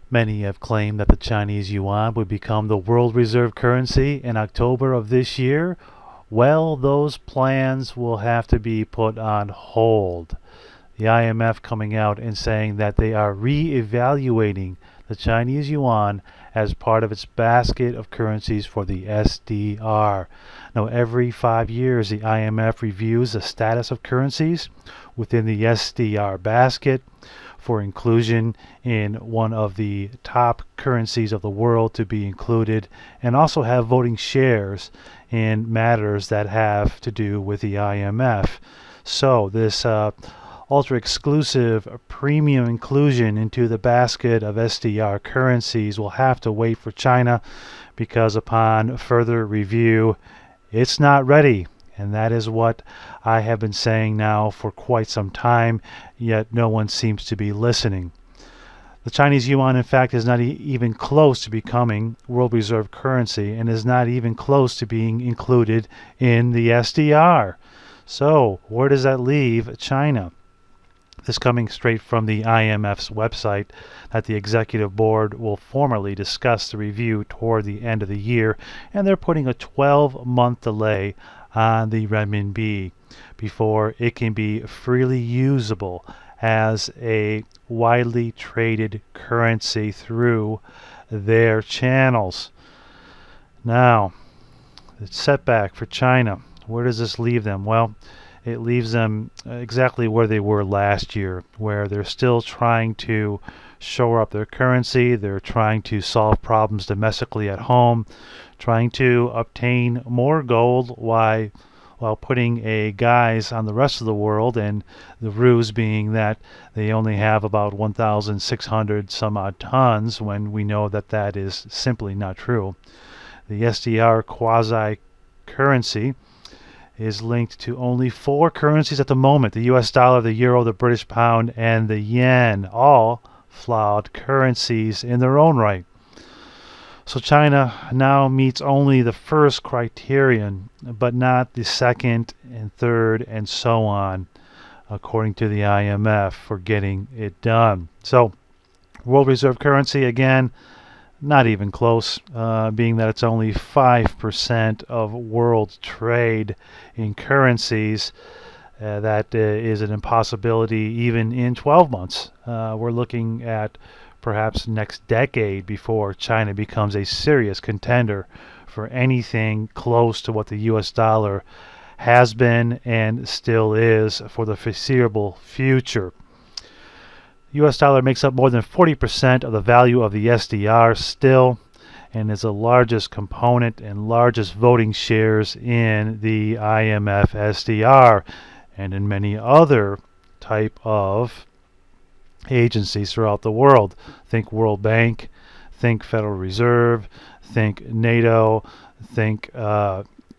Many have claimed that the Chinese yuan would become the world reserve currency in October of this year. Well, those plans will have to be put on hold. The IMF coming out and saying that they are re-evaluating the Chinese yuan as part of its basket of currencies for the SDR. Now, every 5 years, the IMF reviews the status of currencies within the SDR basket for inclusion in one of the top currencies of the world to be included, and also have voting shares in matters that have to do with the IMF. So this ultra exclusive premium inclusion into the basket of SDR currencies will have to wait for China, because upon further review, it's not ready. And that is what I have been saying now for quite some time, yet no one seems to be listening. The Chinese yuan, in fact, is not even close to becoming world reserve currency, and is not even close to being included in the SDR. So where does that leave China? This coming straight from the IMF's website, that the executive board will formally discuss the review toward the end of the year, and they're putting a 12-month delay on the renminbi before it can be freely usable as a widely traded currency through their channels. Now, the setback for China, where does this leave them? Well, it leaves them exactly where they were last year, where they're still trying to shore up their currency. They're trying to solve problems domestically at home, trying to obtain more gold while putting a guise on the rest of the world, and the ruse being that they only have about 1,600 some odd tons, when we know that that is simply not true. The SDR quasi-currency is linked to only 4 currencies at the moment: the US dollar, the euro, the British pound, and the yen, all flawed currencies in their own right. So China now meets only the first criterion, but not the second and third and so on, according to the IMF, for getting it done. So world reserve currency, again, not even close, being that it's only 5% of world trade in currencies. That is an impossibility even in 12 months. We're looking at perhaps next decade before China becomes a serious contender for anything close to what the US dollar has been and still is for the foreseeable future. The US dollar makes up more than 40% of the value of the SDR still, and is the largest component and largest voting shares in the IMF SDR and in many other type of agencies throughout the world. Think World Bank, think Federal Reserve, think NATO, think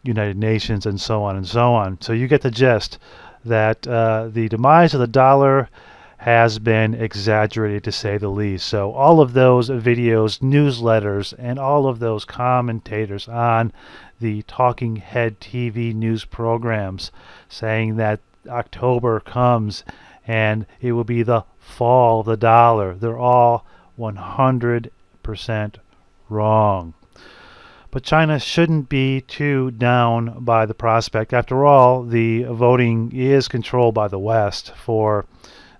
United Nations, and so on and so on. So you get the gist that the demise of the dollar has been exaggerated, to say the least. So all of those videos, newsletters, and all of those commentators on the talking head TV news programs saying that October comes and it will be the fall of the dollar, they're all 100% wrong. But China shouldn't be too down by the prospect. After all, the voting is controlled by the West for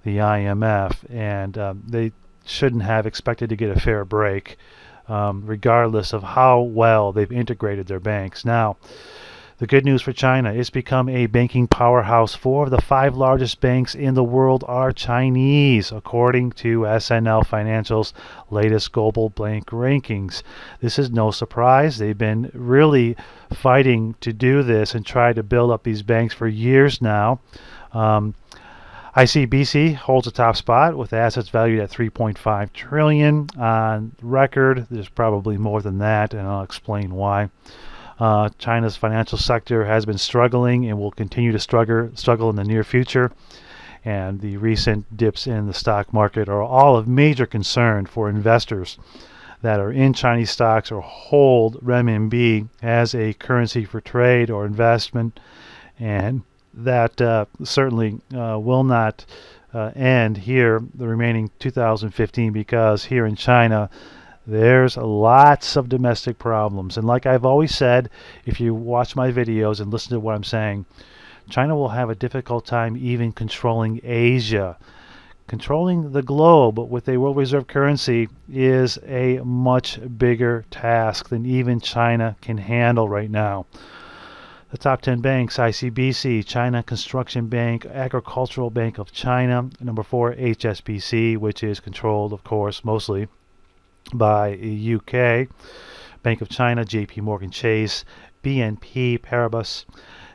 the IMF, and they shouldn't have expected to get a fair break, regardless of how well they've integrated their banks. Now, the good news for China, it's become a banking powerhouse. 4 of the 5 largest banks in the world are Chinese, according to SNL Financial's latest global bank rankings. This is no surprise. They've been really fighting to do this and try to build up these banks for years now. ICBC holds the top spot with assets valued at $3.5 trillion on record. There's probably more than that, and I'll explain why. China's financial sector has been struggling and will continue to struggle in the near future, and the recent dips in the stock market are all of major concern for investors that are in Chinese stocks or hold renminbi as a currency for trade or investment, and that certainly will not end here, the remaining 2015, because here in China, there's lots of domestic problems. And like I've always said, if you watch my videos and listen to what I'm saying, China will have a difficult time even controlling Asia. Controlling the globe with a world reserve currency is a much bigger task than even China can handle right now. The top 10 banks: ICBC, China Construction Bank, Agricultural Bank of China. Number 4, HSBC, which is controlled, of course, mostly by UK. Bank of China, JP Morgan Chase, BNP Paribas,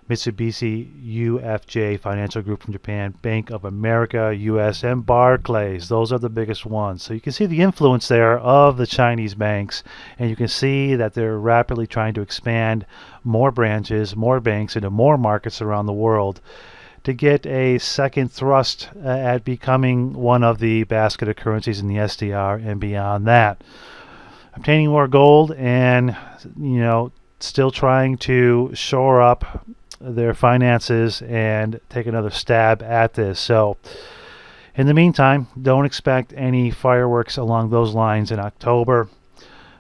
Mitsubishi UFJ Financial Group from Japan, Bank of America, US, and Barclays. Those are the biggest ones. So you can see the influence there of the Chinese banks, and you can see that they're rapidly trying to expand more branches, more banks into more markets around the world to get a second thrust at becoming one of the basket of currencies in the SDR and beyond that. Obtaining more gold and, still trying to shore up their finances and take another stab at this. So in the meantime, don't expect any fireworks along those lines in October.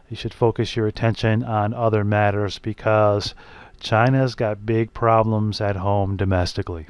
You should focus your attention on other matters because China's got big problems at home domestically.